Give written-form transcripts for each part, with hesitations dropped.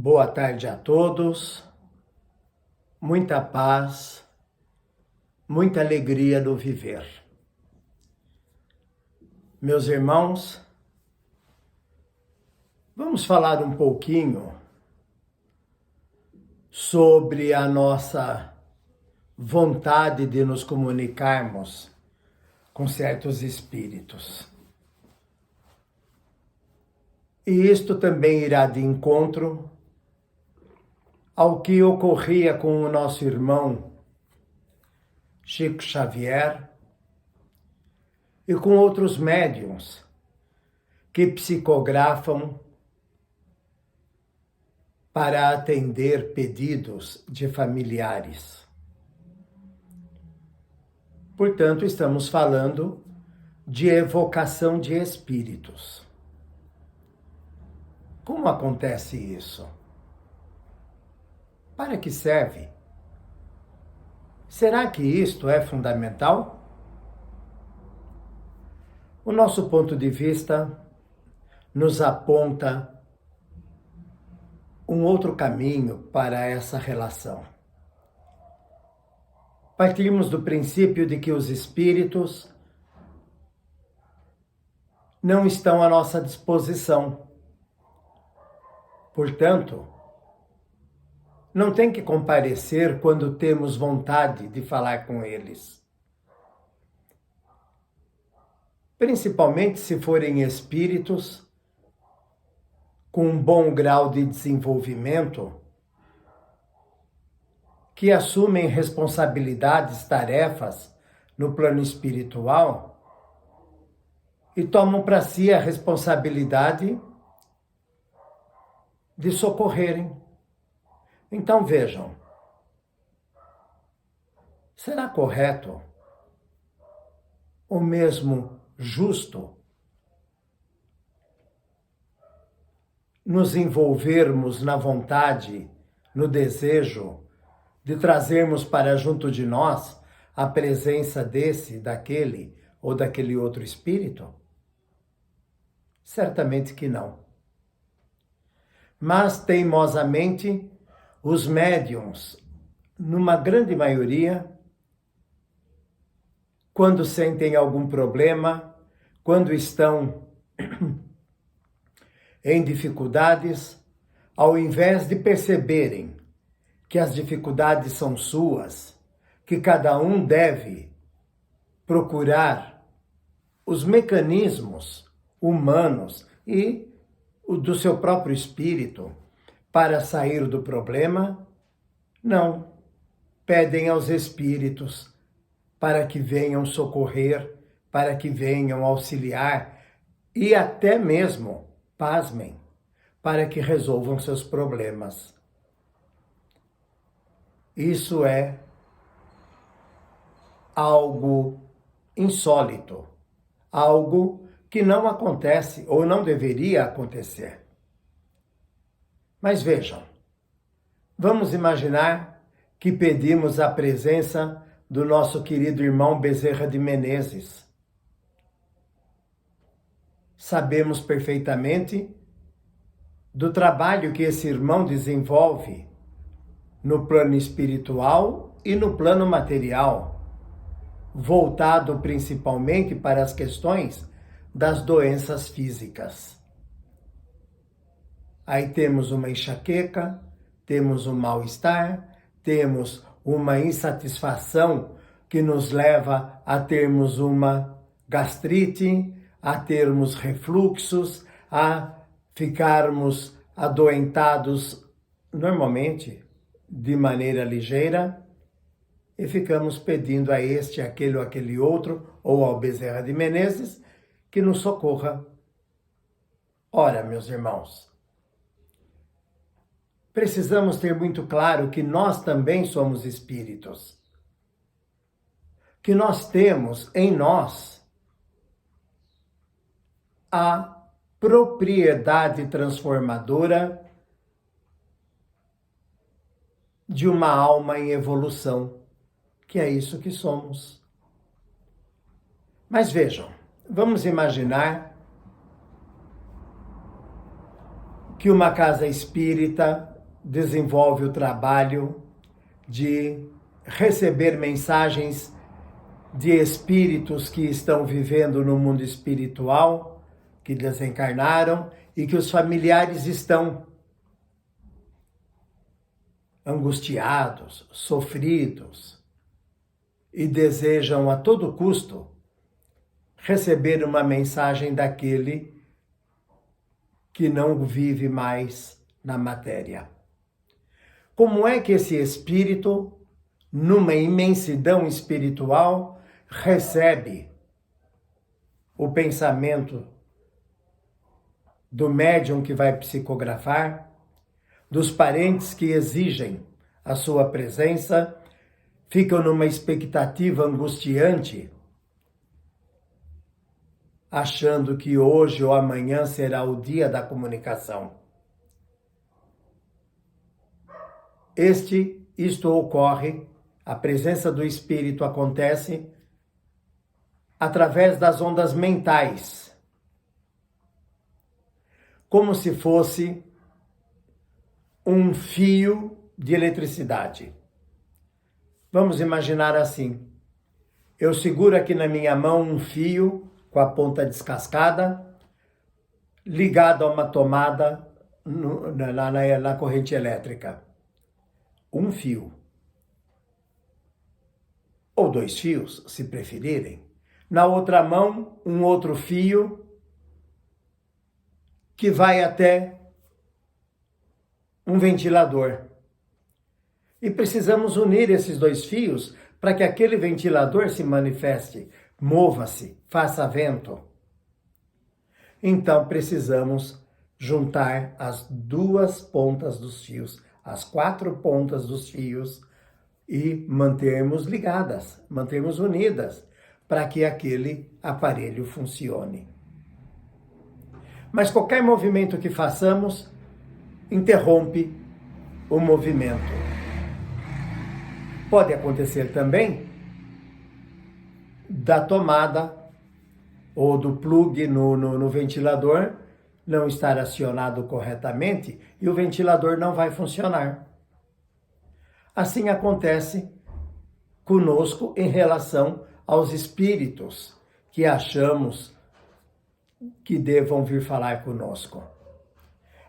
Boa tarde a todos, muita paz, muita alegria no viver. Meus irmãos, vamos falar um pouquinho sobre a nossa vontade de nos comunicarmos com certos espíritos. E isto também irá de encontro ao que ocorria com o nosso irmão Chico Xavier e com outros médiuns que psicografam para atender pedidos de familiares. Portanto, estamos falando de evocação de espíritos. Como acontece isso? Para que serve? Será que isto é fundamental? O nosso ponto de vista nos aponta um outro caminho para essa relação. Partimos do princípio de que os espíritos não estão à nossa disposição. Portanto, não tem que comparecer quando temos vontade de falar com eles. Principalmente se forem espíritos com um bom grau de desenvolvimento, que assumem responsabilidades, tarefas no plano espiritual e tomam para si a responsabilidade de socorrerem. Então vejam, será correto ou mesmo justo nos envolvermos na vontade, no desejo de trazermos para junto de nós a presença desse, daquele ou daquele outro espírito? Certamente que não. Mas, teimosamente, os médiuns, numa grande maioria, quando sentem algum problema, quando estão em dificuldades, ao invés de perceberem que as dificuldades são suas, que cada um deve procurar os mecanismos humanos e do seu próprio espírito para sair do problema, não. Pedem aos espíritos para que venham socorrer, para que venham auxiliar e até mesmo, pasmem, para que resolvam seus problemas. Isso é algo insólito, algo que não acontece ou não deveria acontecer. Mas vejam, vamos imaginar que pedimos a presença do nosso querido irmão Bezerra de Menezes. Sabemos perfeitamente do trabalho que esse irmão desenvolve no plano espiritual e no plano material, voltado principalmente para as questões das doenças físicas. Aí temos uma enxaqueca, temos um mal-estar, temos uma insatisfação que nos leva a termos uma gastrite, a termos refluxos, a ficarmos adoentados normalmente de maneira ligeira e ficamos pedindo a este, aquele ou aquele outro, ou ao Bezerra de Menezes, que nos socorra. Ora, meus irmãos, precisamos ter muito claro que nós também somos espíritos, que nós temos em nós a propriedade transformadora de uma alma em evolução, que é isso que somos. Mas vejam, vamos imaginar que uma casa espírita desenvolve o trabalho de receber mensagens de espíritos que estão vivendo no mundo espiritual, que desencarnaram e que os familiares estão angustiados, sofridos e desejam a todo custo receber uma mensagem daquele que não vive mais na matéria. Como é que esse espírito, numa imensidão espiritual, recebe o pensamento do médium que vai psicografar, dos parentes que exigem a sua presença, ficam numa expectativa angustiante, achando que hoje ou amanhã será o dia da comunicação. Isto ocorre, a presença do espírito acontece através das ondas mentais, como se fosse um fio de eletricidade. Vamos imaginar assim: eu seguro aqui na minha mão um fio com a ponta descascada, ligado a uma tomada na corrente elétrica. Um fio. Ou 2 fios, se preferirem. Na outra mão, um outro fio que vai até um ventilador. E precisamos unir esses 2 fios para que aquele ventilador se manifeste, mova-se, faça vento. Então precisamos juntar as 2 pontas dos fios, as 4 pontas dos fios e mantermos ligadas, mantermos unidas para que aquele aparelho funcione. Mas qualquer movimento que façamos interrompe o movimento. Pode acontecer também da tomada ou do plug no ventilador não estar acionado corretamente e o ventilador não vai funcionar. Assim acontece conosco em relação aos espíritos que achamos que devam vir falar conosco.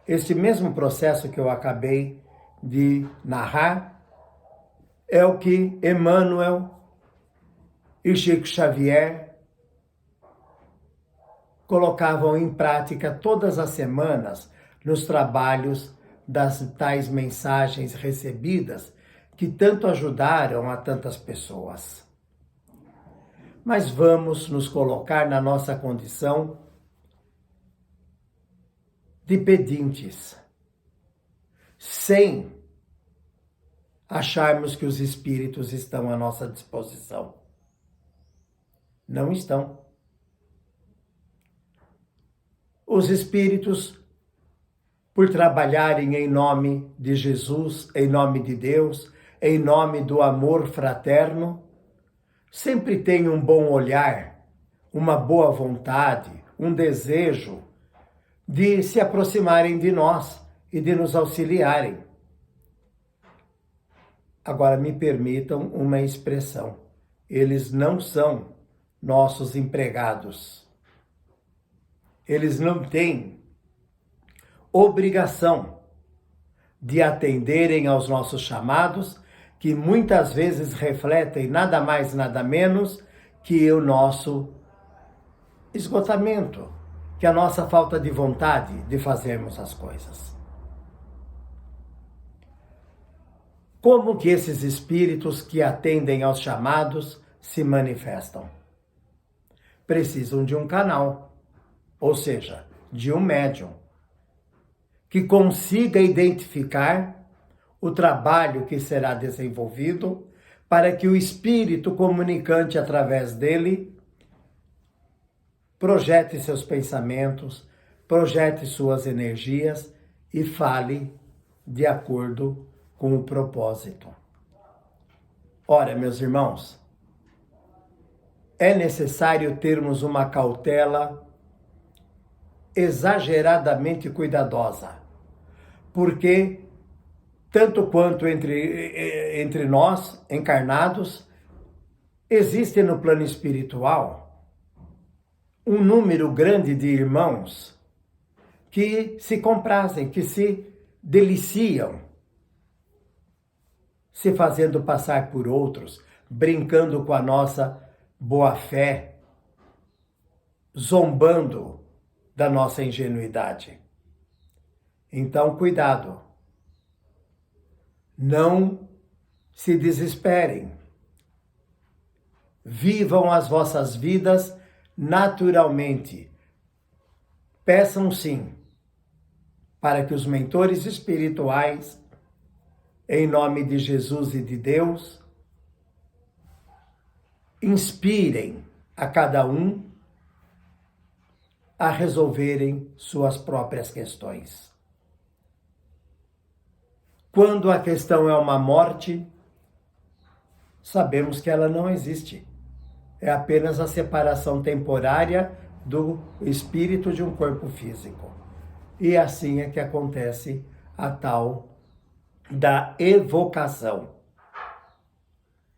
Este mesmo processo que eu acabei de narrar é o que Emmanuel e Chico Xavier colocavam em prática todas as semanas nos trabalhos das tais mensagens recebidas que tanto ajudaram a tantas pessoas. Mas vamos nos colocar na nossa condição de pedintes, sem acharmos que os espíritos estão à nossa disposição. Não estão. Os espíritos, por trabalharem em nome de Jesus, em nome de Deus, em nome do amor fraterno, sempre têm um bom olhar, uma boa vontade, um desejo de se aproximarem de nós e de nos auxiliarem. Agora me permitam uma expressão: eles não são nossos empregados. Eles não têm obrigação de atenderem aos nossos chamados, que muitas vezes refletem nada mais, nada menos que o nosso esgotamento, que a nossa falta de vontade de fazermos as coisas. Como que esses espíritos que atendem aos chamados se manifestam? Precisam de um canal, ou seja, de um médium, que consiga identificar o trabalho que será desenvolvido para que o espírito comunicante através dele projete seus pensamentos, projete suas energias e fale de acordo com o propósito. Ora, meus irmãos, é necessário termos uma cautela exageradamente cuidadosa, porque tanto quanto entre nós, encarnados, existe no plano espiritual um número grande de irmãos que se comprazem, que se deliciam, se fazendo passar por outros, brincando com a nossa boa-fé, zombando da nossa ingenuidade. Então, cuidado. Não se desesperem. Vivam as vossas vidas naturalmente. Peçam sim, para que os mentores espirituais, em nome de Jesus e de Deus, inspirem a cada um a resolverem suas próprias questões. Quando a questão é uma morte, sabemos que ela não existe. É apenas a separação temporária do espírito de um corpo físico. E assim é que acontece a tal da evocação.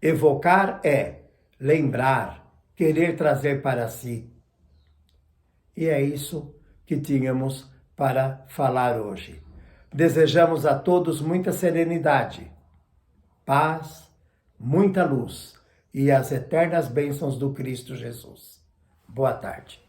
Evocar é lembrar, querer trazer para si. E é isso que tínhamos para falar hoje. Desejamos a todos muita serenidade, paz, muita luz e as eternas bênçãos do Cristo Jesus. Boa tarde.